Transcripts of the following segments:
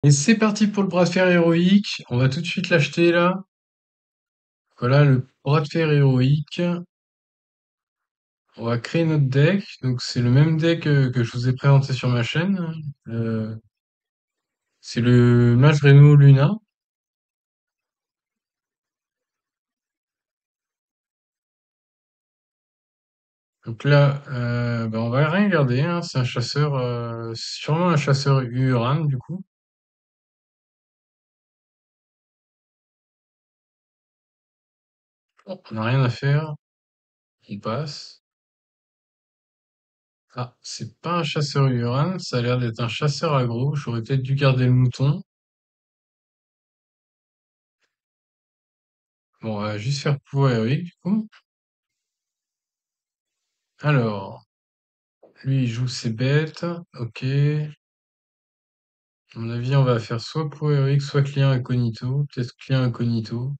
Et c'est parti pour le bras de fer héroïque. On va tout de suite l'acheter là. Voilà le bras de fer héroïque. On va créer notre deck. Donc c'est le même deck que je vous ai présenté sur ma chaîne. Euh, c'est le Mage Reno Luna. Donc là, on va rien garder, hein. C'est un chasseur, sûrement un chasseur Uran du coup. Bon, on n'a rien à faire. On passe. Ah, c'est pas un chasseur Uran. Ça a l'air d'être un chasseur aggro. J'aurais peut-être dû garder le mouton. Bon, on va juste faire pouvoir héroïque du coup. Alors. Lui, il joue ses bêtes. Ok. À mon avis, on va faire soit pour Eric, soit client incognito. Peut-être client incognito.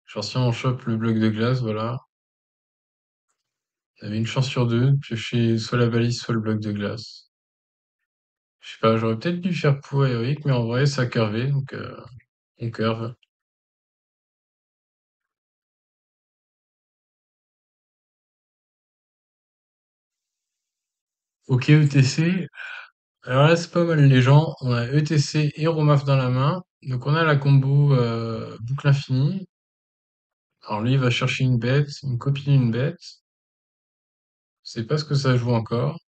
Genre si on chope le bloc de glace, voilà. On avait une chance sur deux de piocher soit la balise, soit le bloc de glace. Je sais pas, j'aurais peut-être dû faire pour Eric, mais en vrai, ça curvait, donc on curve. Ok, ETC. Alors là, c'est pas mal les gens. On a ETC et Romaf dans la main. Donc on a la combo boucle infinie. Alors lui, il va chercher une bête, une copie d'une bête. Je sais pas ce que ça joue encore.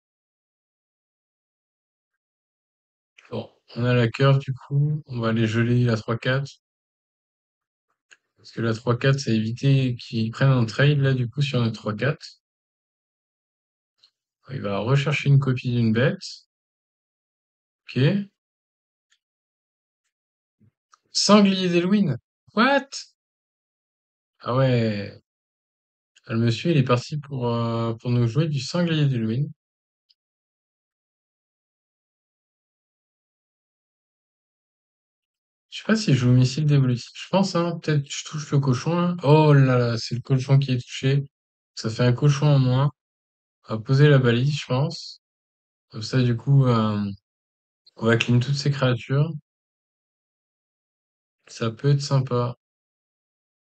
Bon, on a la curve du coup, on va aller geler la 3-4, parce que la 3-4, ça a évité qu'ils prennent un trade là du coup sur notre 3-4. Il va rechercher une copie d'une bête. Ok. Sanglier d'Elwyn. What? Ah ouais. Ah, le monsieur il est parti pour nous jouer du sanglier d'Elwyn. Je sais pas s'il joue au missile d'évolution. Je pense, hein, peut-être je touche le cochon là. Oh là là, c'est le cochon qui est touché. Ça fait un cochon en moins. On va poser la balise, je pense. Comme ça, du coup, on va clean toutes ces créatures. Ça peut être sympa.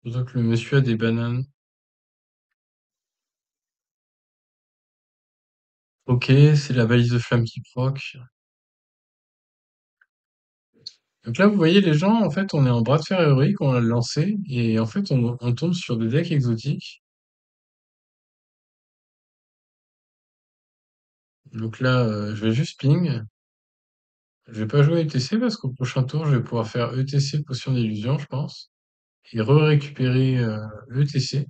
Surtout que le monsieur a des bananes. Ok, c'est la balise de flamme qui proc. Donc là, vous voyez les gens, en fait, on est en bras de fer héroïque, on l'a lancé, et en fait, on tombe sur des decks exotiques. Donc là, je vais juste ping. Je vais pas jouer ETC parce qu'au prochain tour, je vais pouvoir faire ETC potion d'illusion, je pense. Et re-récupérer ETC.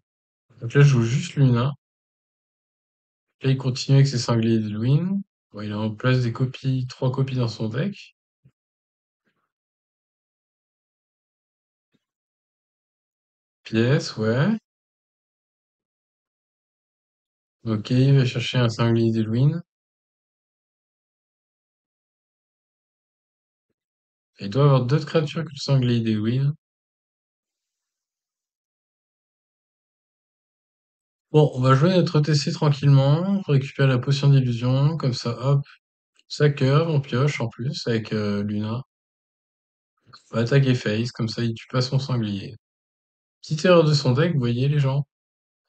Donc là, je joue juste Luna. Là, il continue avec ses sangliers d'Halloween. Bon, il a en place des copies, trois copies dans son deck. Pièce, ouais. Ok, il va chercher un sanglier d'Halloween. Il doit avoir d'autres créatures que le sanglier d'Halloween. Bon, on va jouer notre TC tranquillement, on récupère la potion d'illusion, comme ça, hop, ça curve, on pioche en plus avec Luna. On va attaquer Face, comme ça il tue pas son sanglier. Petite erreur de son deck, vous voyez les gens.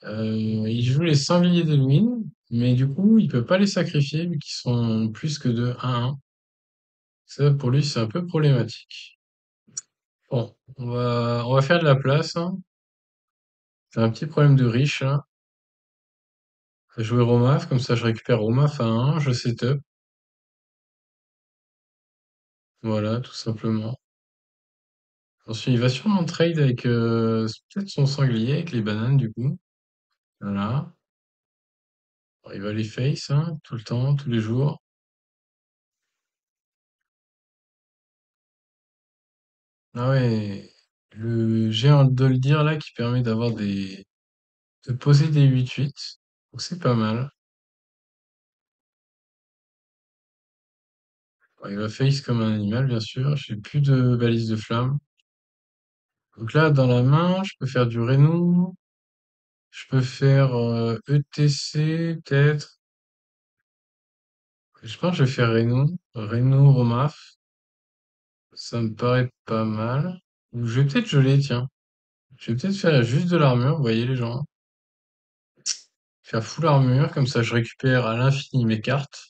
Il joue les sangliers d'Halloween, mais du coup il peut pas les sacrifier vu qu'ils sont plus que de 1-1. Ça pour lui c'est un peu problématique. Bon, on va faire de la place, hein. C'est un petit problème de riche, hein. Je vais jouer Romaf, comme ça je récupère Romaf à 1, je setup. Voilà, tout simplement. Ensuite, il va sûrement trade avec peut-être son sanglier, avec les bananes du coup. Voilà. Bon, il va les face, hein, tout le temps, tous les jours. Ah ouais, le géant de le dire là qui permet de poser des 8-8. Donc c'est pas mal. Bon, il va face comme un animal, bien sûr. J'ai plus de balise de flamme. Donc là, dans la main, je peux faire du Reno. Je peux faire ETC, peut-être. Je pense que je vais faire Reno. Reno, Romaf. Ça me paraît pas mal. Ou je vais peut-être geler, tiens. Je vais peut-être faire juste de l'armure, vous voyez les gens. Faire full armure, comme ça je récupère à l'infini mes cartes.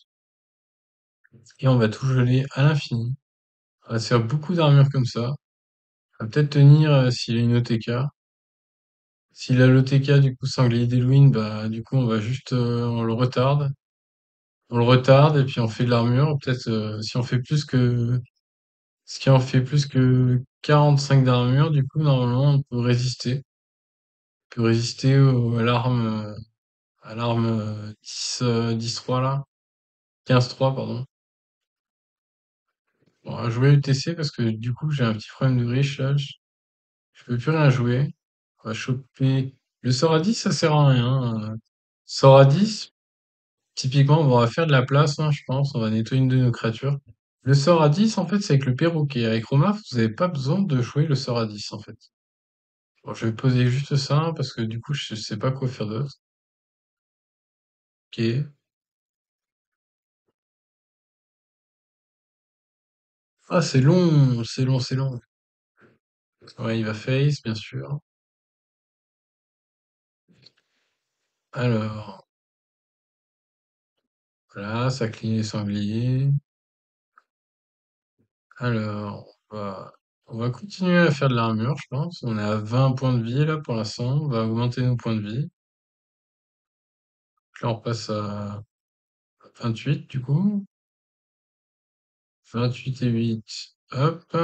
Et on va tout geler à l'infini. On va se faire beaucoup d'armure comme ça. On va peut-être tenir s'il a une OTK. S'il a l'OTK, du coup, Sanglier d'Halloween, bah, du coup, on va juste, on le retarde. On le retarde et puis on fait de l'armure. Peut-être, si on fait plus que 45 d'armure, du coup, normalement, on peut résister. On peut résister à l'arme 10, 10-3 là. 15-3, pardon. Bon, on va jouer UTC parce que du coup, j'ai un petit problème de riche là. Je peux plus rien jouer. On va choper. Le sort à 10, ça sert à rien. Sort à 10, typiquement, on va faire de la place, hein, je pense. On va nettoyer une de nos créatures. Le sort à 10, en fait, c'est avec le perroquet. Avec Roma, vous n'avez pas besoin de jouer le sort à 10, en fait. Bon, je vais poser juste ça, hein, parce que du coup, je sais pas quoi faire d'autre. Ok. Ah, c'est long, c'est long, c'est long. Ouais, il va face, bien sûr. Alors, voilà, ça cligne les sangliers. Alors, on va continuer à faire de l'armure, je pense. On est à 20 points de vie, là, pour l'instant. On va augmenter nos points de vie. Là, on passe à 28, du coup. 28 et 8. Hop.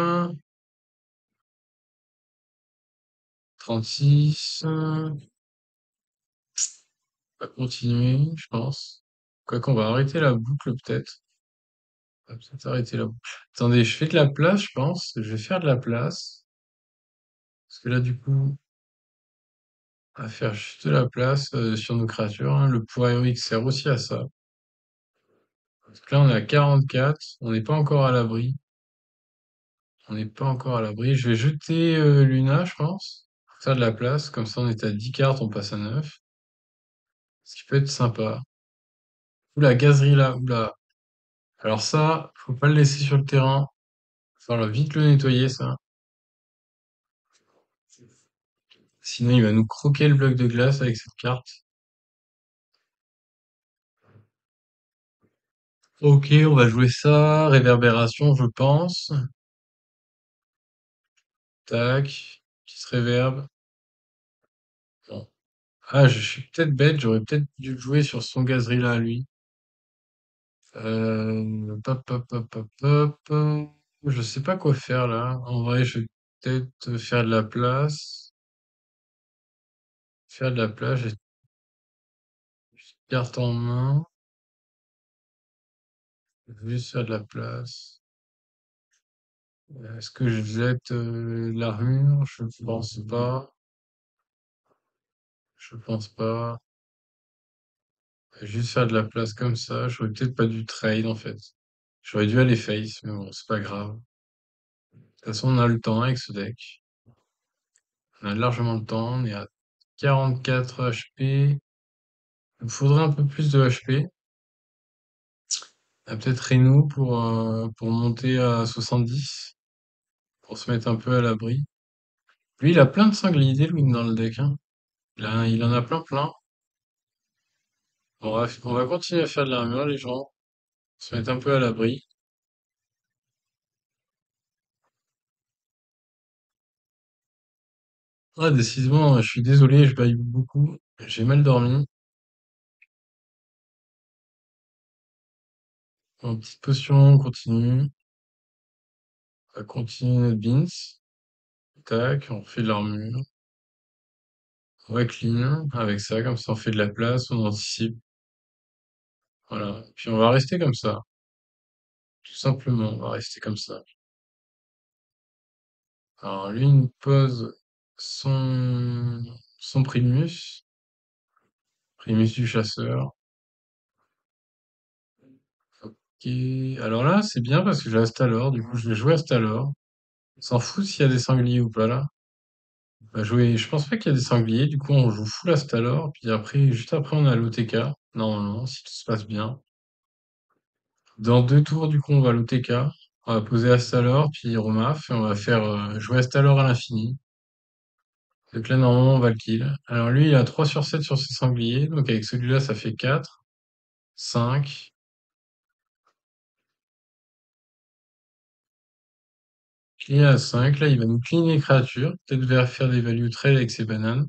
36. On va continuer, je pense. Quoi qu'on va arrêter la boucle, peut-être. On va peut-être arrêter la boucle. Attendez, je fais de la place, je pense. Je vais faire de la place. Parce que là, du coup, on va faire juste de la place sur nos créatures, hein. Le pouvoir héroïque sert aussi à ça. Parce que là, on est à 44. On n'est pas encore à l'abri. On n'est pas encore à l'abri. Je vais jeter Luna, je pense. Pour faire de la place. Comme ça, on est à 10 cartes, on passe à 9. Ce qui peut être sympa. Oula, gazerie là, oula. Alors ça, faut pas le laisser sur le terrain. Faut falloir vite le nettoyer, ça. Sinon, il va nous croquer le bloc de glace avec cette carte. Ok, on va jouer ça. Réverbération, je pense. Tac. Petite réverb. Bon. Ah, je suis peut-être bête. J'aurais peut-être dû le jouer sur son gazerie là, lui. Pop, pop, pop, pop, pop. Je sais pas quoi faire là. En vrai, je vais peut-être faire de la place. Faire de la place, j'ai une carte en main. Je vais juste faire de la place. Est-ce que je jette l'armure? Je pense pas. Je pense pas. Juste faire de la place comme ça. J'aurais peut-être pas dû trade en fait. J'aurais dû aller face, mais bon, c'est pas grave. De toute façon, on a le temps avec ce deck. On a largement le temps. On est à 44 HP. Il me faudrait un peu plus de HP. Peut-être Reno pour monter à 70, pour se mettre un peu à l'abri. Lui, il a plein de sangliers d'Halloween dans le deck, hein. Il en a plein plein. On va continuer à faire de l'armure, les gens. Se mettre un peu à l'abri. Ah, décidément, je suis désolé, je baille beaucoup. J'ai mal dormi. Bon, petite potion, on continue. On va continuer notre beans. Tac, on fait de l'armure. On va clean avec ça, comme ça on fait de la place, on anticipe. Voilà. Puis on va rester comme ça. Tout simplement, on va rester comme ça. Alors lui, il nous pose son Primus. Primus du chasseur. Ok. Alors là, c'est bien parce que j'ai Astalor. Du coup, je vais jouer Astalor. On s'en fout s'il y a des sangliers ou pas là. On va jouer. Je pense pas qu'il y a des sangliers. Du coup, on joue full Astalor. Puis après, juste après, on a l'OTK. Normalement, si tout se passe bien. Dans 2 tours, du coup, on va à l'OTK. On va poser Astalor, puis Romaf, et on va faire jouer Astalor à l'infini. Donc là, normalement, on va le kill. Alors lui, il a 3 sur 7 sur ses sangliers, donc avec celui-là, ça fait 4, 5. Clean à 5, là, il va nous clean les créatures. Peut-être vers faire des value trade avec ses bananes.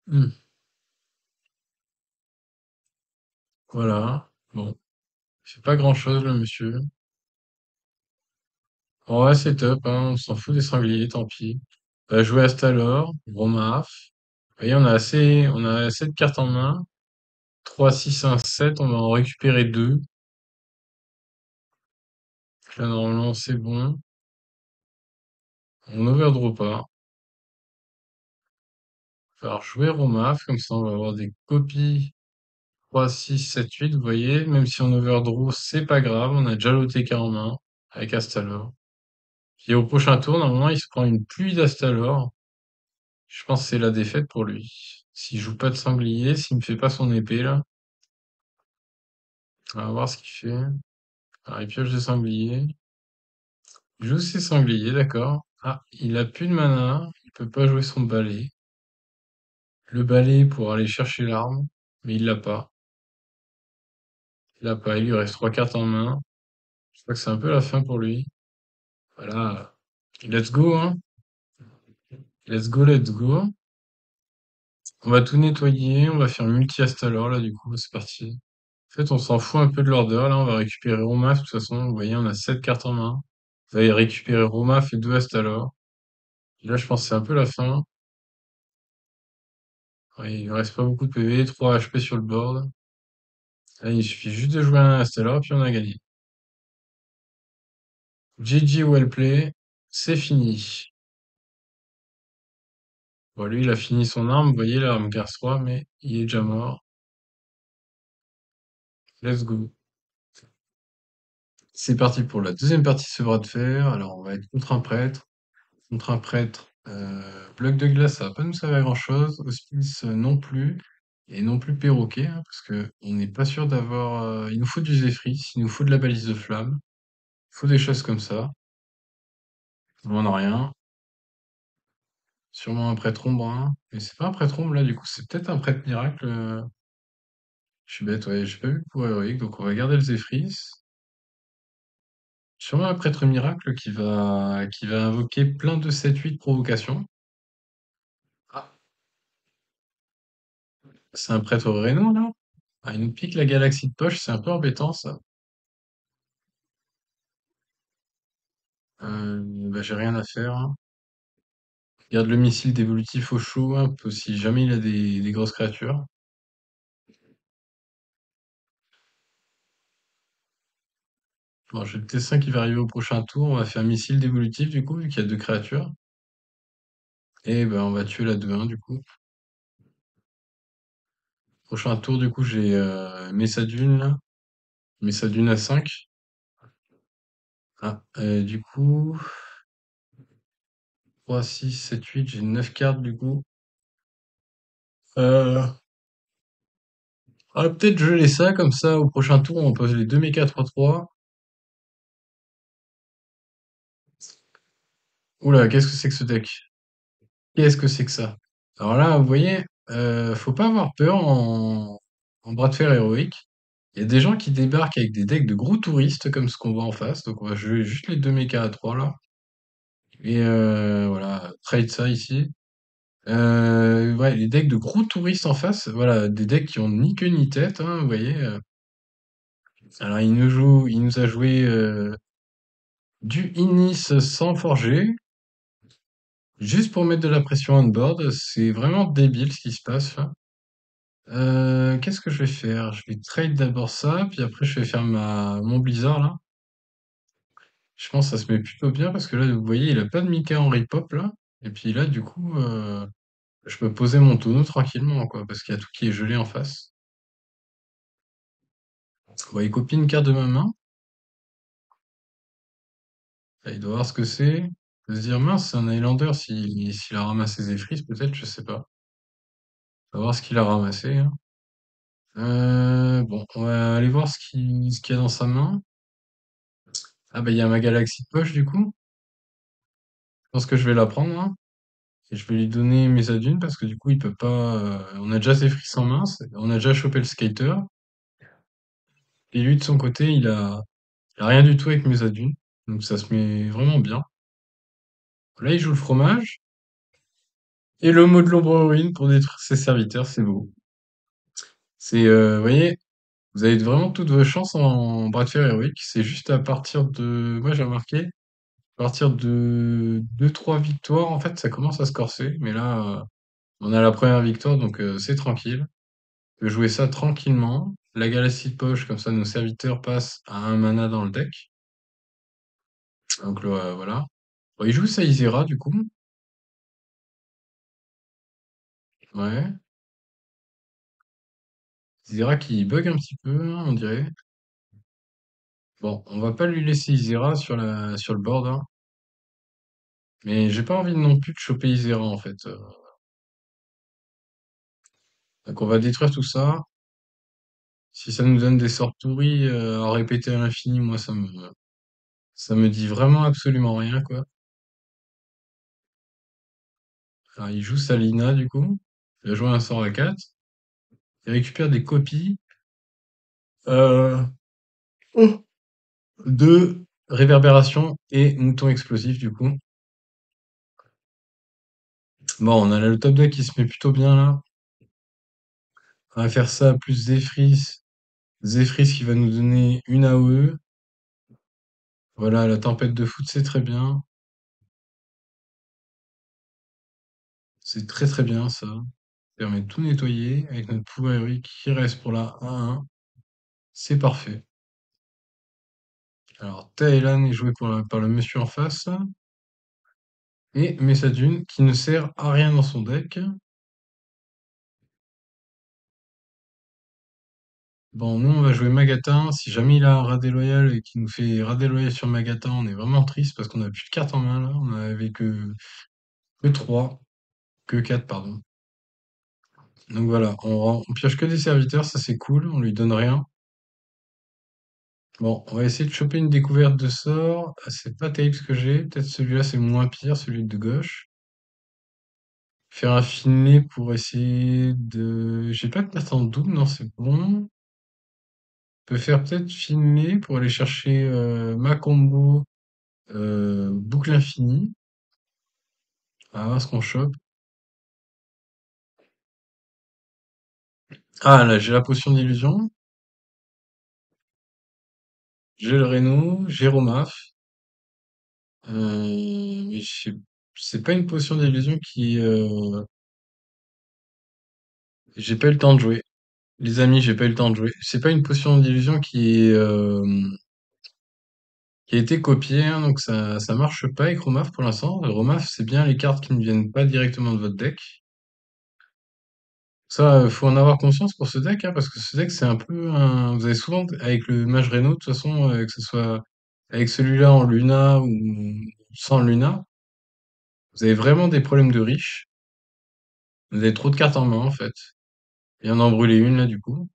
Hmm, voilà. Bon, il fait pas grand-chose, le monsieur. En vrai, c'est top, hein, on s'en fout des sangliers, tant pis. On va jouer Astalor, Romaf. Vous voyez, on a assez de cartes en main. 3, 6, 1, 7, on va en récupérer 2. Là, normalement, c'est bon. On overdraw pas. Il va falloir jouer Romaf, comme ça, on va avoir des copies 3, 6, 7, 8. Vous voyez, même si on overdraw, c'est pas grave, on a déjà l'OTK en main avec Astalor. Puis au prochain tour, normalement, il se prend une pluie d'Astalor. Je pense que c'est la défaite pour lui. S'il joue pas de sanglier, s'il me fait pas son épée, là, on va voir ce qu'il fait. Alors, il pioche des sangliers. Il joue ses sangliers, d'accord. Ah, il a plus de mana. Il peut pas jouer son balai. Le balai pour aller chercher l'arme. Mais il l'a pas. Il l'a pas. Il lui reste 3 cartes en main. Je crois que c'est un peu la fin pour lui. Voilà. Let's go, hein. Let's go, let's go. On va tout nettoyer. On va faire multi-astalor, là, du coup. C'est parti. En fait, on s'en fout un peu de l'order. Là, on va récupérer Romaf. De toute façon, vous voyez, on a 7 cartes en main. Vous allez récupérer Romaf et 2 Astalor. Et là, je pense que c'est un peu la fin. Ouais, il ne reste pas beaucoup de PV, 3 HP sur le board. Là, il suffit juste de jouer un Astalor, puis on a gagné. GG well play, c'est fini. Bon, lui, il a fini son arme, vous voyez, l'arme Garce 3, mais il est déjà mort. Let's go. C'est parti pour la deuxième partie de ce bras de fer. Alors, on va être contre un prêtre. Contre un prêtre, bloc de glace, ça va pas nous servir à grand-chose. Hospice, non plus. Et non plus perroquet, hein, parce que on n'est pas sûr d'avoir. Il nous faut du Zephyr, il nous faut de la balise de flamme. Il faut des choses comme ça. On en a rien. Sûrement un prêtre ombre, hein. Mais c'est pas un prêtre ombre là, du coup, c'est peut-être un prêtre miracle. Je suis bête, ouais, j'ai pas vu le pouvoir héroïque, donc on va garder le Zephyr. Sûrement un prêtre miracle qui va invoquer plein de 7-8 provocations. Ah, c'est un prêtre Rénaud là? Ah, il nous pique la galaxie de poche, c'est un peu embêtant ça. Bah, j'ai rien à faire, hein. Garde le missile dévolutif au chaud, hein, si jamais il a des grosses créatures. Bon, j'ai le T5 qui va arriver au prochain tour. On va faire missile dévolutif du coup, vu qu'il y a 2 créatures. Et ben on va tuer la 2-1 du coup. Prochain tour, du coup, j'ai Messadune là. Messadune à 5. Ah, du coup, 3, 6, 7, 8, j'ai 9 cartes du coup. Euh, peut-être geler ça, comme ça au prochain tour on pose les 2 mécas 3-3. Oula, qu'est-ce que c'est que ce deck? Qu'est-ce que c'est que ça? Alors là, vous voyez, faut pas avoir peur en bras de fer héroïque. Il y a des gens qui débarquent avec des decks de gros touristes comme ce qu'on voit en face. Donc on va jouer juste les 2 mécas à 3 là. Et voilà, trade ça ici. Ouais, les decks de gros touristes en face, voilà, des decks qui ont ni queue ni tête, hein, vous voyez. Alors il nous a joué du Inis sans forger, juste pour mettre de la pression on board. C'est vraiment débile ce qui se passe là. Qu'est-ce que je vais faire? Je vais trade d'abord ça, puis après je vais faire mon blizzard là. Je pense que ça se met plutôt bien parce que là, vous voyez, il a pas de Mika en ripop là. Et puis là, du coup, je peux poser mon tonneau tranquillement, quoi, parce qu'il y a tout qui est gelé en face. Bon, il copie une carte de ma main. Là, il doit voir ce que c'est. Il peut se dire, mince, c'est un Highlander s'il a ramassé Zephyr, peut-être, je sais pas. On va voir ce qu'il a ramassé, hein. Bon, on va aller voir ce qu'il y a dans sa main. Ah bah il y a ma galaxie de poche du coup. Je pense que je vais la prendre, hein. Et je vais lui donner mes adunes parce que du coup il peut pas. On a déjà ses frisses en main, on a déjà chopé le skater. Et lui de son côté il a rien du tout avec mes adunes. Donc ça se met vraiment bien. Là il joue le fromage. Et le mot de l'ombre ruine pour détruire ses serviteurs, c'est beau. Vous voyez, vous avez vraiment toutes vos chances en bras de fer héroïque. C'est juste à partir de, moi j'ai remarqué, à partir de deux trois victoires, en fait, ça commence à se corser. Mais là, on a la première victoire, donc c'est tranquille. On peut jouer ça tranquillement. La galaxie de poche, comme ça, nos serviteurs passent à un mana dans le deck. Donc voilà. Bon, il joue Saizera, du coup. Ouais. Saizera qui bug un petit peu, hein, on dirait. Bon, on va pas lui laisser Isera sur le board, hein. Mais j'ai pas envie non plus de choper Isera, en fait. Donc on va détruire tout ça. Si ça nous donne des sorts pourris à répéter à l'infini, moi ça me dit vraiment absolument rien, quoi. Alors il joue Salina, du coup. Il a joué un sort à 4. Il récupère des copies euh, de réverbération et mouton explosif, du coup. Bon, on a le top deck qui se met plutôt bien là. On va faire ça plus Zephrys. Zephrys qui va nous donner une AOE. Voilà, la tempête de foot, c'est très bien. C'est très très bien ça. Ça permet de tout nettoyer avec notre pouvoir héroïque qui reste pour la 1-1. C'est parfait. Alors, Taelan est joué par le monsieur en face. Et Messadune qui ne sert à rien dans son deck. Bon, nous on va jouer Magatin. Si jamais il a un rat déloyal et qu'il nous fait rat déloyal sur Magatin, on est vraiment triste parce qu'on a plus de cartes en main là. On avait que 3. Que 4, pardon. Donc voilà, on pioche que des serviteurs, ça c'est cool, on lui donne rien. Bon, on va essayer de choper une découverte de sort. Ah, c'est pas terrible ce que j'ai. Peut-être celui-là c'est le moins pire, celui de gauche. Faire un Finlay pour essayer de. J'ai pas de carte en double, non, c'est bon. On peut faire peut-être Finlay pour aller chercher ma combo boucle infinie. On va voir ce qu'on chope. Ah là, j'ai la potion d'illusion. J'ai le Reno, j'ai Romaf. Mais c'est pas une potion d'illusion qui. J'ai pas eu le temps de jouer. Les amis, j'ai pas eu le temps de jouer. C'est pas une potion d'illusion qui a été copiée, hein, donc ça marche pas avec Romaf pour l'instant. Romaf, c'est bien les cartes qui ne viennent pas directement de votre deck. Ça, faut en avoir conscience pour ce deck, hein, parce que ce deck, c'est un peu un. Vous avez souvent, avec le Mage Reno, de toute façon, que ce soit avec celui-là en Luna ou sans Luna, vous avez vraiment des problèmes de riche. Vous avez trop de cartes en main, en fait. Et on en brûlé une, là, du coup.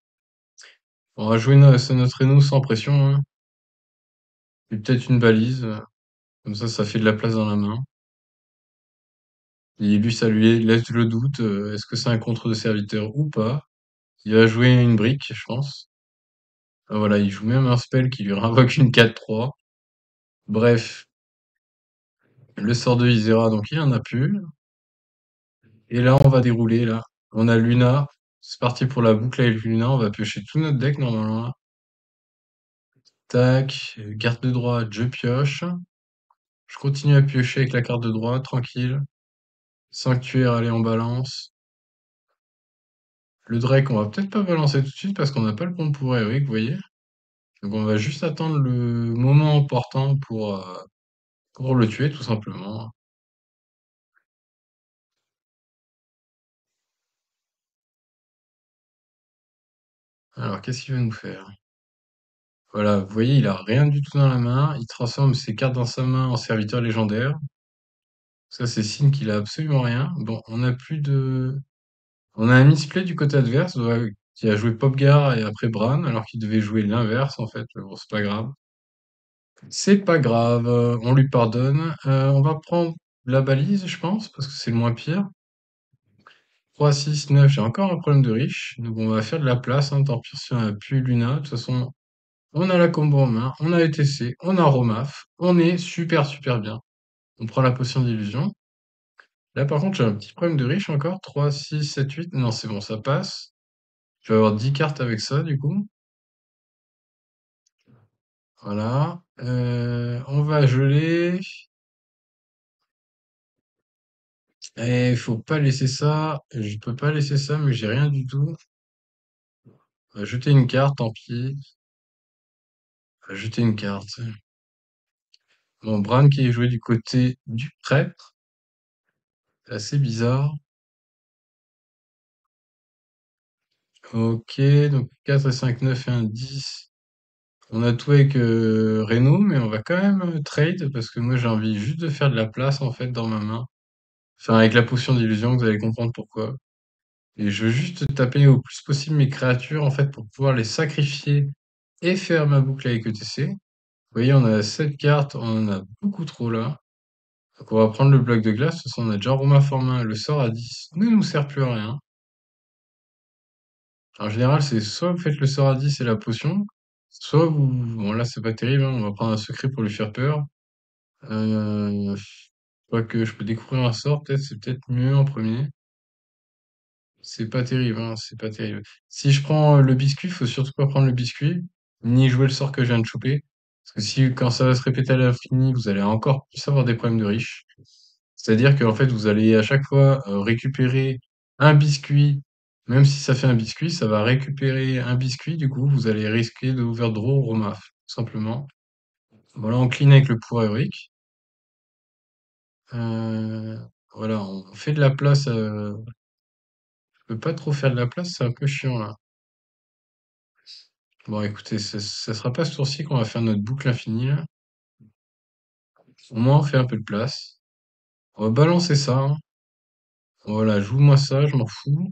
On va jouer notre Reno sans pression, hein. Et peut-être une balise. Comme ça fait de la place dans la main. Et lui, ça lui laisse le doute. Est-ce que c'est un contre de serviteur ou pas? Il va jouer une brique, je pense. Ah, voilà, il joue même un spell qui lui invoque une 4-3. Bref, le sort de Isera, donc il en a plus. Et là, on va dérouler, là. On a Luna. C'est parti pour la boucle avec Luna. On va piocher tout notre deck, normalement, là. Tac, carte de droite, je pioche. Je continue à piocher avec la carte de droite, tranquille. Sanctuaire, allez, en balance. Le Drake, on va peut-être pas balancer tout de suite parce qu'on n'a pas le bon pouvoir héroïque, vous voyez. Donc on va juste attendre le moment opportun pour le tuer, tout simplement. Alors, qu'est-ce qu'il va nous faire? Voilà, vous voyez, il a rien du tout dans la main. Il transforme ses cartes dans sa main en serviteur légendaire. Ça, c'est signe qu'il a absolument rien. Bon, on a plus de. On a un misplay du côté adverse. qui a joué Popgar et après Bran, alors qu'il devait jouer l'inverse en fait. Mais bon, c'est pas grave. C'est pas grave, on lui pardonne. On va prendre la balise, je pense, parce que c'est le moins pire. 3, 6, 9, j'ai encore un problème de riche. Donc on va faire de la place, hein, tant pis si on a plus Luna. De toute façon, on a la combo en main, on a ETC, on a Romaf. On est super super bien. On prend la potion d'illusion. Là par contre j'ai un petit problème de riche encore. 3, 6, 7, 8. Non c'est bon, ça passe. Je vais avoir 10 cartes avec ça du coup. Voilà. On va geler. Et faut pas laisser ça. Je peux pas laisser ça, mais j'ai rien du tout. On va jeter une carte, tant pis. On va jeter une carte. Bon, Bran qui est joué du côté du prêtre. C'est assez bizarre. Ok, donc 4 et 5, 9 et un 10. On a tout avec Reno, mais on va quand même trade parce que moi j'ai envie juste de faire de la place en fait dans ma main. Enfin, avec la potion d'illusion, vous allez comprendre pourquoi. Et je veux juste taper au plus possible mes créatures en fait pour pouvoir les sacrifier et faire ma boucle avec ETC. Vous voyez, on a 7 cartes, on en a beaucoup trop là. Donc on va prendre le bloc de glace, de toute façon on a déjà Roma Formin, le sort à 10 ne nous sert plus à rien. En général, c'est soit vous faites le sort à 10 et la potion, soit vous... Bon là c'est pas terrible, hein, on va prendre un secret pour lui faire peur. Euh... Quoique je peux découvrir un sort, peut-être c'est peut-être mieux en premier. C'est pas terrible, hein, c'est pas terrible. Si je prends le biscuit, faut surtout pas prendre le biscuit, ni jouer le sort que je viens de choper. Parce que si, quand ça va se répéter à l'infini, vous allez encore plus avoir des problèmes de riches. C'est-à-dire qu'en fait, vous allez à chaque fois récupérer un biscuit, même si ça fait un biscuit, ça va récupérer un biscuit, du coup, vous allez risquer de overdraw Romaf, tout simplement. Voilà, on clean avec le pouvoir héroïque. Euh, voilà, on fait de la place. Je peux pas trop faire de la place, c'est un peu chiant là. Bon, écoutez, ça sera pas ce tour-ci qu'on va faire notre boucle infinie là. Au moins, on fait un peu de place. On va balancer ça, hein. Voilà, joue-moi ça, je m'en fous.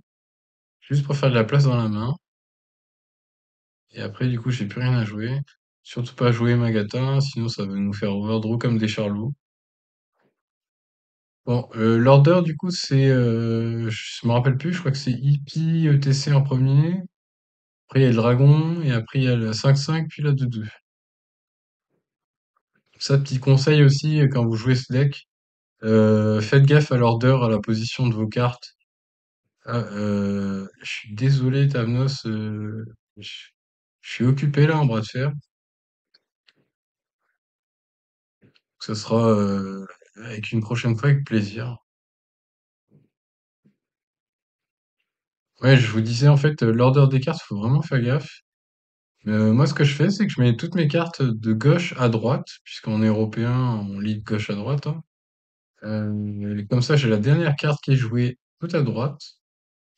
Juste pour faire de la place dans la main. Et après, du coup, j'ai plus rien à jouer. Surtout pas jouer Magata, sinon ça va nous faire overdraw comme des charlots. Bon, l'order, du coup, c'est... je me rappelle plus, je crois que c'est Hippie, ETC en premier. Après, il y a le dragon, et après, il y a le 5-5, puis la 2-2. Ça, petit conseil aussi, quand vous jouez ce deck, faites gaffe à l'order, à la position de vos cartes. Ah, je suis désolé, Tamnos, je je suis occupé là en bras de fer. Ce sera avec une prochaine fois avec plaisir. Ouais, je vous disais en fait, l'ordre des cartes, faut vraiment faire gaffe. Moi, ce que je fais, c'est que je mets toutes mes cartes de gauche à droite, puisqu'on est européen, on lit de gauche à droite, hein. Et comme ça, j'ai la dernière carte qui est jouée tout à droite.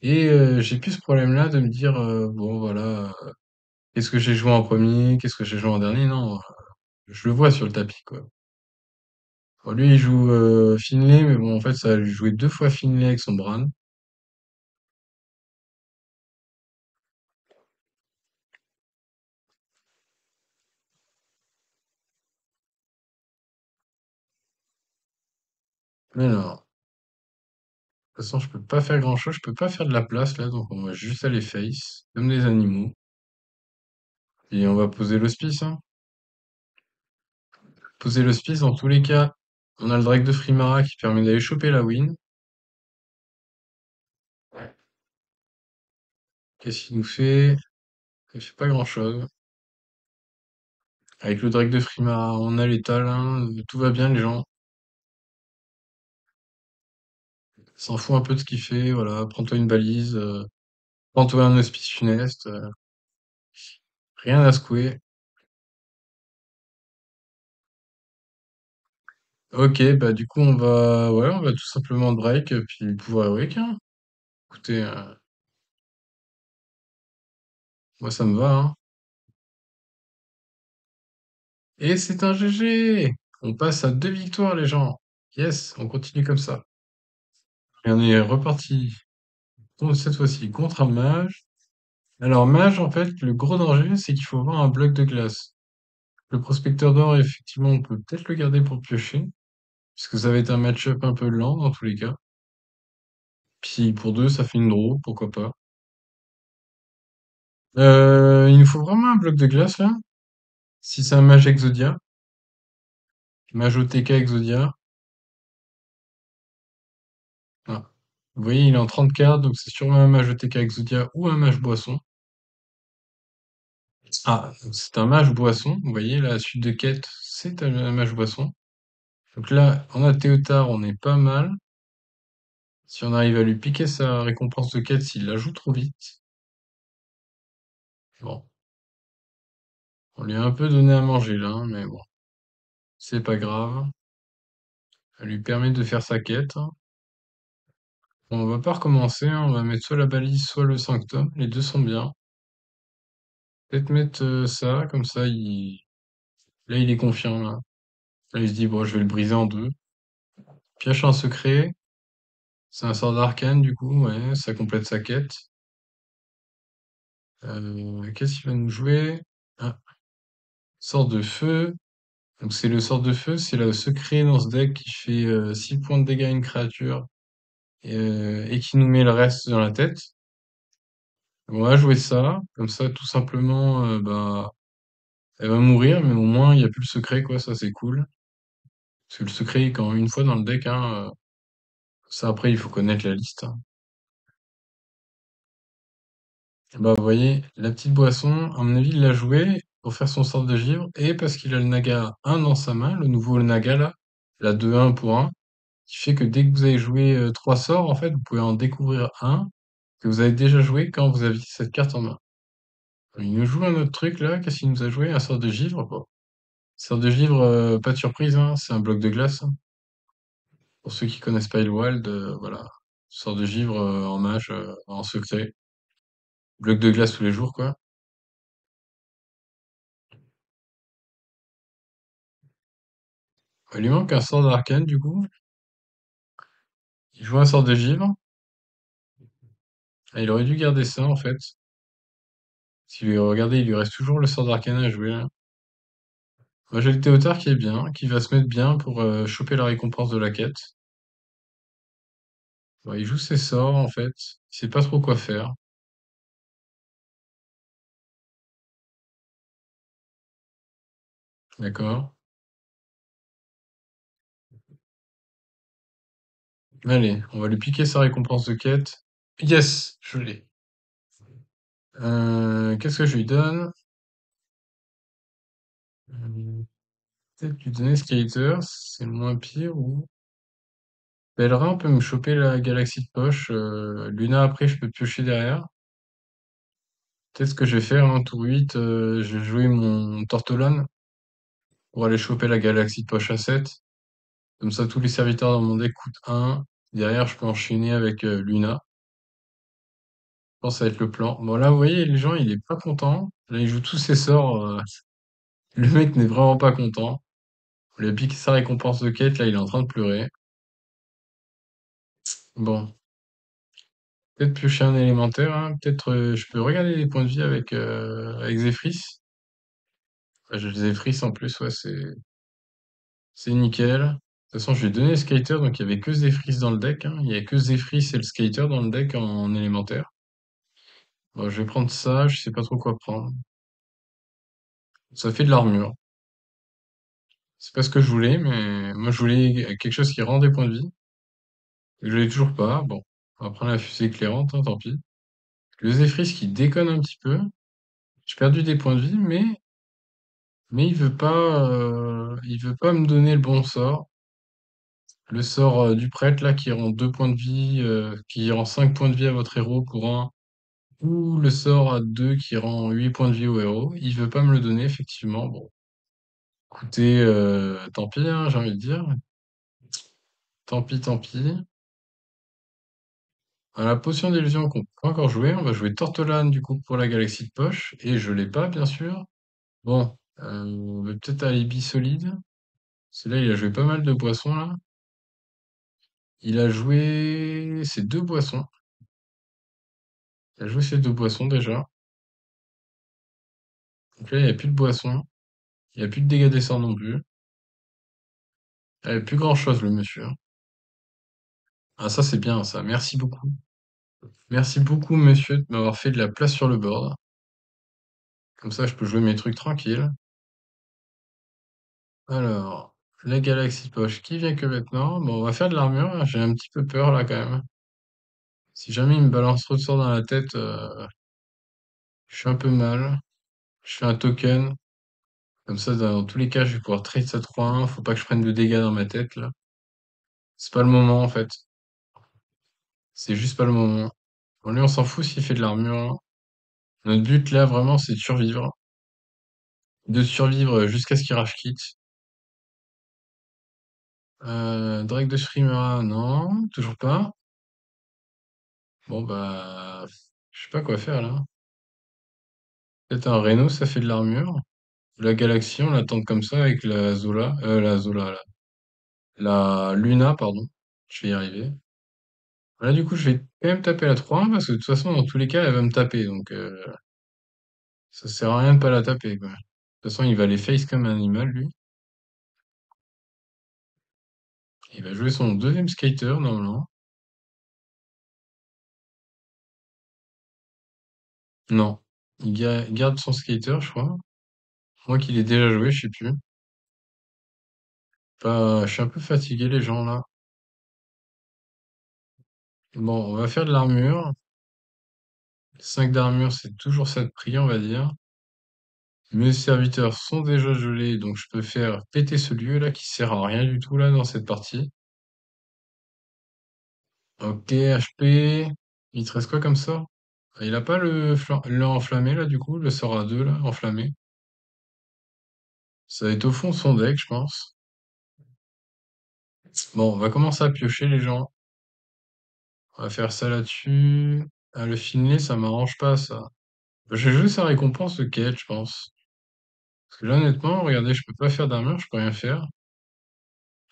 Et j'ai plus ce problème-là de me dire, bon voilà, qu'est-ce que j'ai joué en premier, qu'est-ce que j'ai joué en dernier. Non, je le vois sur le tapis, quoi. Bon, lui, il joue Finlay, mais bon, en fait, ça a joué 2 fois Finlay avec son Bran. Mais non. De toute façon, je peux pas faire grand-chose, je peux pas faire de la place là, donc on va juste aller face, comme des animaux. Et on va poser l'hospice, hein. Poser l'hospice, dans tous les cas, on a le Drake de Frimara qui permet d'aller choper la win. Qu'est-ce qu'il nous fait? Il fait pas grand-chose. Avec le Drake de Frimara, on a l'étal, hein, tout va bien les gens. S'en fout un peu de ce qu'il fait, voilà, prends-toi une balise, prends-toi un hospice funeste, rien à secouer. Ok, bah du coup on va tout simplement break, puis pouvoir héroïque, hein. Écoutez, moi ça me va, hein. Et c'est un GG! On passe à 2 victoires, les gens. Yes, on continue comme ça. Et on est reparti, cette fois-ci, contre un mage. Alors, mage, en fait, le gros danger, c'est qu'il faut avoir un bloc de glace. Le prospecteur d'or, effectivement, on peut peut-être le garder pour piocher, puisque ça va être un match-up un peu lent dans tous les cas. Puis pour deux, ça fait une draw, pourquoi pas. Il nous faut vraiment un bloc de glace là. Si c'est un mage Exodia, mage OTK Exodia. Ah. Vous voyez, il est en 30 cartes, donc c'est sûrement un mage OTK Exodia ou un mage boisson. Ah, donc c'est un mage boisson. Vous voyez, la suite de quête, c'est un mage boisson. Donc là, on a Théotard, on est pas mal. Si on arrive à lui piquer sa récompense de quête s'il la joue trop vite. Bon, on lui a un peu donné à manger là, hein, mais bon, c'est pas grave. Ça lui permet de faire sa quête, hein. Bon, on va pas recommencer, hein, on va mettre soit la balise, soit le sanctum. Les deux sont bien. Peut-être mettre ça, comme ça, là, il est confiant, là. Là, il se dit, bon, je vais le briser en deux. Pioche un secret. C'est un sort d'arcane, du coup, ouais, ça complète sa quête. Qu'est-ce qu'il va nous jouer? Ah, sort de feu. Donc, c'est le sort de feu, c'est le secret dans ce deck qui fait 6 points de dégâts à une créature et qui nous met le reste dans la tête. On va jouer ça, comme ça, tout simplement, bah, elle va mourir, mais au moins, il n'y a plus le secret, quoi, ça c'est cool. Parce que le secret est quand une fois dans le deck, hein, ça après, il faut connaître la liste, hein. Bah, vous voyez, la petite boisson, à mon avis, il l'a joué pour faire son sort de givre, et parce qu'il a le Naga 1 dans sa main, le nouveau Naga là, la 2-1 pour 1, qui fait que dès que vous avez joué 3 sorts, en fait, vous pouvez en découvrir un que vous avez déjà joué quand vous aviez cette carte en main. Il nous joue un autre truc là, qu'est-ce qu'il nous a joué? Un sort de givre? Bon. Sort de givre, pas de surprise, hein, c'est un bloc de glace, hein. Pour ceux qui connaissent pas Wild, voilà. Sort de givre en mage, en secret. Bloc de glace tous les jours, quoi. Il lui manque un sort d'arcane, du coup. Il joue un sort de givre. Ah, il aurait dû garder ça, en fait. Si lui, regardez, il lui reste toujours le sort d'arcane à jouer, là. Moi, j'ai le Théotard qui est bien, qui va se mettre bien pour choper la récompense de la quête. Bon, il joue ses sorts, en fait. Il sait pas trop quoi faire. D'accord. Allez, on va lui piquer sa récompense de quête. Yes, je l'ai. Qu'est-ce que je lui donne? Euh, Peut-être lui donner Skater, c'est le moins pire, ou... Pèlerin peut me choper la galaxie de poche. Luna, après, je peux piocher derrière. Peut-être ce que je vais faire, hein, tour 8, je vais jouer mon Tortolane pour aller choper la galaxie de poche à 7. Comme ça, tous les serviteurs dans mon deck coûtent 1. Derrière, je peux enchaîner avec Luna. Je pense que ça va être le plan. Bon, là, vous voyez, les gens, il est pas content. Là, il joue tous ses sorts. Le mec n'est vraiment pas content. On lui a piqué sa récompense de quête. Là, il est en train de pleurer. Bon. Peut-être piocher un élémentaire, hein. Peut-être je peux regarder les points de vie avec Zephrys. Ah, j'ai le Zephrys en plus, ouais, c'est nickel. De toute façon, je lui ai donné le skater, donc il y avait que Zephrys dans le deck, hein. Il y a que Zephrys et le skater dans le deck en élémentaire. Bon, je vais prendre ça, je sais pas trop quoi prendre. Ça fait de l'armure. C'est pas ce que je voulais, mais moi je voulais quelque chose qui rend des points de vie. Et je l'ai toujours pas. Bon, on va prendre la fusée éclairante, hein, tant pis. Le Zephrys qui déconne un petit peu. J'ai perdu des points de vie, mais il veut pas me donner le bon sort. Le sort du prêtre là qui rend 2 points de vie, qui rend 5 points de vie à votre héros pour un, ou le sort à 2 qui rend 8 points de vie au héros. Il veut pas me le donner effectivement. Bon, écoutez, tant pis, hein, j'ai envie de dire. Tant pis, tant pis. À la potion d'illusion qu'on peut pas encore jouer, on va jouer Tortolane du coup pour la galaxie de poche et je l'ai pas bien sûr. Bon, on va peut-être alibi solide. C'est là il a joué pas mal de boissons là. Il a joué ses deux boissons. Il a joué ses deux boissons déjà. Donc là, il n'y a plus de boisson. Il n'y a plus de dégâts des sorts non plus. Il n'y a plus grand-chose, le monsieur. Ah, ça, c'est bien, ça. Merci beaucoup. Merci beaucoup, monsieur, de m'avoir fait de la place sur le board. Comme ça, je peux jouer mes trucs tranquilles. Alors, la Galaxy Poche qui vient que maintenant. Bon, on va faire de l'armure, hein. J'ai un petit peu peur, là, quand même. Si jamais il me balance trop de sorts dans la tête, je suis un peu mal. Je fais un token. Comme ça, dans tous les cas, je vais pouvoir trade ça 3-1. Faut pas que je prenne de dégâts dans ma tête, là. C'est pas le moment, en fait. C'est juste pas le moment. Bon, lui, on s'en fout s'il fait de l'armure, hein. Notre but, là, vraiment, c'est de survivre. De survivre jusqu'à ce qu'il rage quitte. Drake de Shrimera, non, toujours pas. Bon, bah, je sais pas quoi faire, là. Peut-être un Reno, ça fait de l'armure. La Galaxy, on l'attend comme ça avec la Luna, pardon. Je vais y arriver. Là, du coup, je vais quand même taper la 3 parce que de toute façon, dans tous les cas, elle va me taper. Donc, ça sert à rien de pas la taper, quoi. De toute façon, il va les face comme un animal, lui. Il va jouer son deuxième skater, normalement. Non. Il garde son skater, je crois. Moi qu'il ait déjà joué, je sais plus. Je suis un peu fatigué, les gens, là. Bon, on va faire de l'armure. 5 d'armure, c'est toujours ça de prix, on va dire. Mes serviteurs sont déjà gelés, donc je peux faire péter ce lieu là qui sert à rien du tout là dans cette partie. Ok, HP. Il te reste quoi comme ça? Il a pas le enflammé là du coup, le sort à 2 là, enflammé. Ça va être au fond de son deck, je pense. Bon, on va commencer à piocher les gens. On va faire ça là-dessus. Ah, le Finlay, ça m'arrange pas ça. Je vais jouer sa récompense de quête, je pense. Parce que là, honnêtement, regardez, je peux pas faire d'armure, je peux rien faire.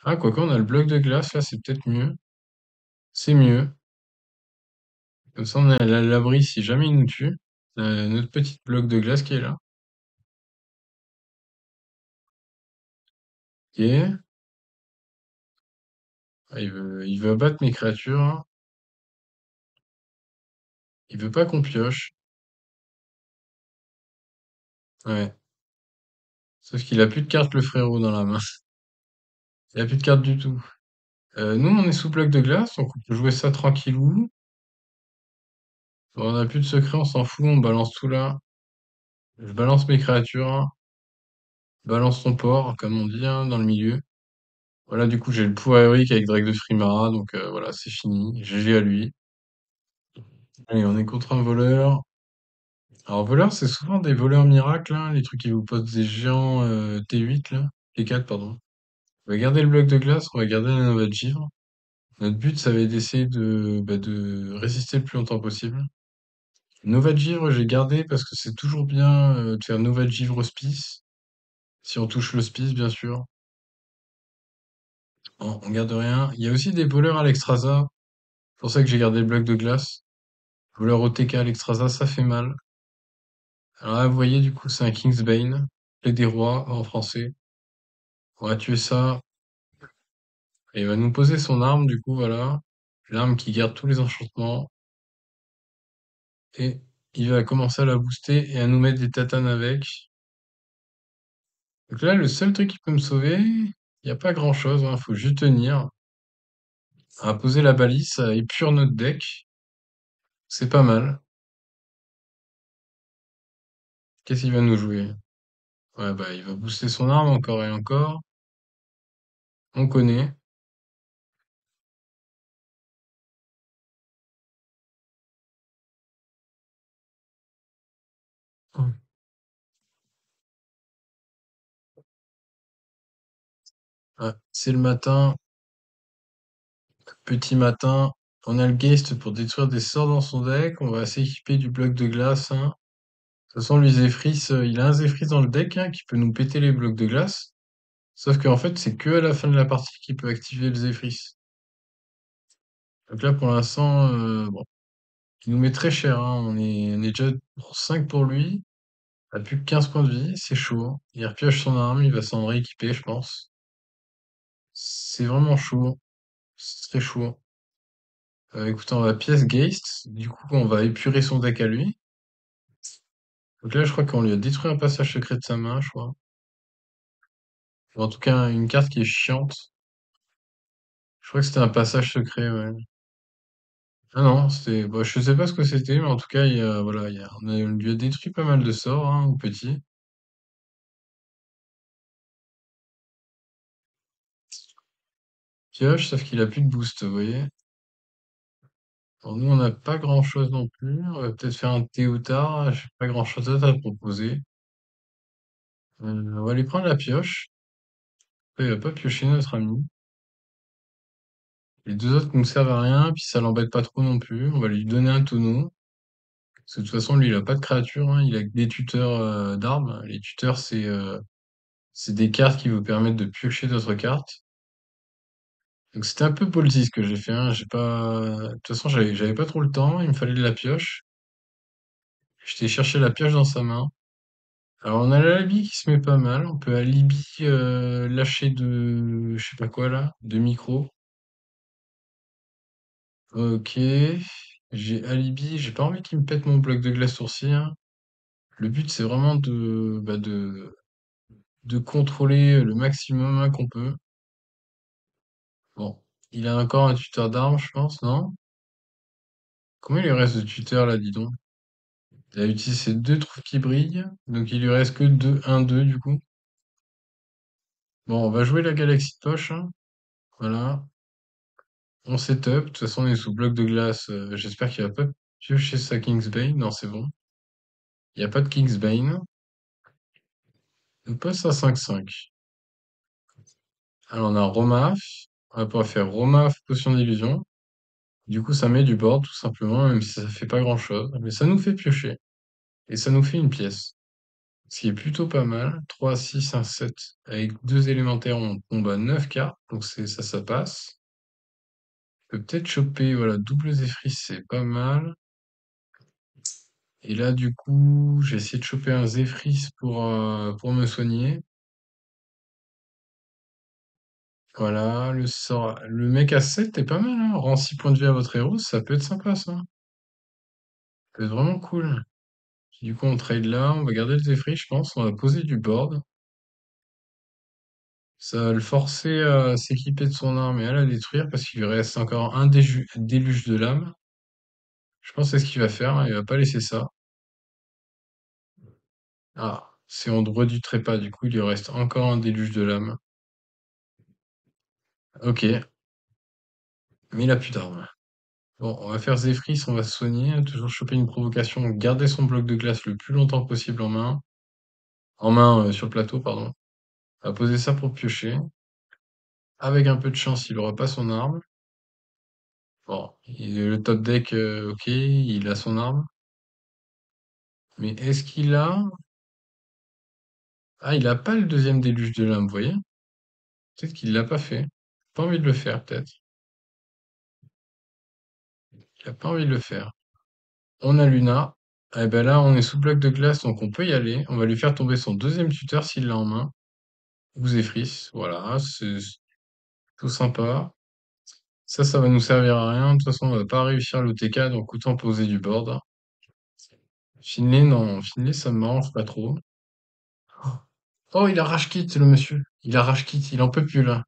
Ah, quoique, on a le bloc de glace, là, c'est peut-être mieux. C'est mieux. Comme ça, on est à l'abri si jamais il nous tue. Notre petit bloc de glace qui est là. Ok. Ah, il veut abattre mes créatures, hein. Il veut pas qu'on pioche. Ouais. Sauf qu'il a plus de cartes, le frérot, dans la main. Il a plus de cartes du tout. Nous, on est sous bloc de glace, donc on peut jouer ça tranquillou. Bon, on a plus de secret, on s'en fout, on balance tout là. Je balance mes créatures, hein. Balance ton port, comme on dit, hein, dans le milieu. Voilà, du coup, j'ai le pouvoir héroïque avec Drake de Frimara, donc voilà, c'est fini. GG à lui. Allez, on est contre un voleur. Alors, voleur, c'est souvent des voleurs miracles, hein, les trucs qui vous posent des géants T8, là. T4, pardon. On va garder le bloc de glace, on va garder la nova de givre. Notre but, ça va être d'essayer de résister le plus longtemps possible. Nova de givre, j'ai gardé parce que c'est toujours bien de faire nova de givre hospice. Si on touche l'hospice, bien sûr. On garde rien. Il y a aussi des voleurs à l'Extrasa. C'est pour ça que j'ai gardé le bloc de glace. Voleur OTK à l'Extrasa, ça fait mal. Alors là, vous voyez, du coup, c'est un Kingsbane. Plaie des rois en français. On va tuer ça. Et il va nous poser son arme, du coup, voilà. L'arme qui garde tous les enchantements. Et il va commencer à la booster et à nous mettre des tatanes avec. Donc là, le seul truc qui peut me sauver, il n'y a pas grand-chose, hein. Faut juste tenir. À poser la balise, ça épure notre deck. C'est pas mal. Qu'est-ce qu'il va nous jouer? Ouais, bah, il va booster son arme encore et encore. On connaît. Ouais, c'est le matin, petit matin. On a le Geist pour détruire des sorts dans son deck. On va s'équiper du bloc de glace, hein. De toute façon, lui, Zephrys, il a un Zephrys dans le deck, hein, qui peut nous péter les blocs de glace. Sauf qu'en fait, c'est que à la fin de la partie qu'il peut activer le Zephrys. Donc là, pour l'instant, bon, il nous met très cher, hein. On est déjà pour 5 pour lui. a plus que 15 points de vie, c'est chaud. Il repioche son arme, il va s'en rééquiper, je pense. C'est vraiment chaud. C'est très chaud. Écoute, on va pièce Geist. Du coup, on va épurer son deck à lui. Donc là, je crois qu'on lui a détruit un passage secret de sa main, je crois. Ou en tout cas, une carte qui est chiante. Je crois que c'était un passage secret, ouais. Ah non, c'était, bah, je sais pas ce que c'était, mais en tout cas, voilà, on lui a détruit pas mal de sorts, hein, au petit. Pioche, sauf qu'il a plus de boost, vous voyez. Alors nous, on n'a pas grand-chose non plus. On va peut-être faire un Théotard. J'ai pas grand-chose d'autre à te proposer. On va lui prendre la pioche. Après, il va pas piocher notre ami. Les deux autres nous servent à rien, puis ça l'embête pas trop non plus. On va lui donner un tonneau. Parce que de toute façon, lui, il a pas de créature, hein. Il a que des tuteurs d'armes. Les tuteurs, c'est des cartes qui vous permettent de piocher d'autres cartes. Donc c'était un peu ballsy ce que j'ai fait, hein. J'ai pas. De toute façon, j'avais pas trop le temps. Il me fallait de la pioche. J'étais chercher la pioche dans sa main. Alors on a l'alibi qui se met pas mal. On peut alibi lâcher de je sais pas quoi là, de micro. Ok. J'ai alibi. J'ai pas envie qu'il me pète mon bloc de glace sourcil, hein. Le but c'est vraiment de contrôler le maximum hein, qu'on peut. Bon. Il a encore un tuteur d'armes, je pense, non? Combien il lui reste de tuteurs là, dis donc? Il a utilisé deux trucs qui brillent, donc il lui reste que deux, un, deux du coup. Bon, on va jouer la galaxie de poche, hein. Voilà. On setup. De toute façon, on est sous bloc de glace. J'espère qu'il va pas piocher sa Kingsbane. Non, c'est bon. Il n'y a pas de Kingsbane. On passe à 5-5. Alors, on a Romaf. On va pouvoir faire Romaf, potion d'illusion. Du coup, ça met du board, tout simplement, même si ça fait pas grand-chose. Mais ça nous fait piocher. Et ça nous fait une pièce. Ce qui est plutôt pas mal. 3, 6, 1, 7. Avec deux élémentaires, on tombe à 9 cartes. Donc, ça passe. On peut peut-être choper, voilà, double Zephyr, c'est pas mal. Et là, du coup, j'ai essayé de choper un Zephyr pour me soigner. Voilà, le mec à 7 est pas mal, hein. Rend 6 points de vie à votre héros, ça peut être sympa, ça. Ça peut être vraiment cool. Du coup, on trade là, on va garder le Zephyr, je pense. On va poser du board. Ça va le forcer à s'équiper de son arme et à la détruire parce qu'il lui reste encore un déluge de lame. Je pense que c'est ce qu'il va faire, hein. Il va pas laisser ça. Ah, c'est on ne redutrait pas, du coup, il lui reste encore un déluge de lame. Ok, mais il a plus d'armes. Bon, on va faire Zephyr, on va se soigner, hein, toujours choper une provocation, garder son bloc de glace le plus longtemps possible en main sur le plateau, pardon. On va poser ça pour piocher. Avec un peu de chance, il aura pas son arme. Bon, le top deck, ok, il a son arme. Mais est-ce qu'il a... Ah, il a pas le deuxième déluge de lame, vous voyez? Peut-être qu'il l'a pas fait. Pas envie de le faire, peut-être. Il a pas envie de le faire. On a Luna. Eh ben là, on est sous bloc de glace, donc on peut y aller. On va lui faire tomber son deuxième tuteur s'il l'a en main. Ou Zephyr, voilà, c'est tout sympa. Ça va nous servir à rien. De toute façon, on va pas réussir l'OTK, donc autant poser du board. Finlay, non. Finlay, ça me m'arrange pas trop. Oh, il a rage quit, le monsieur. Il a rage quit, il en peut plus, là.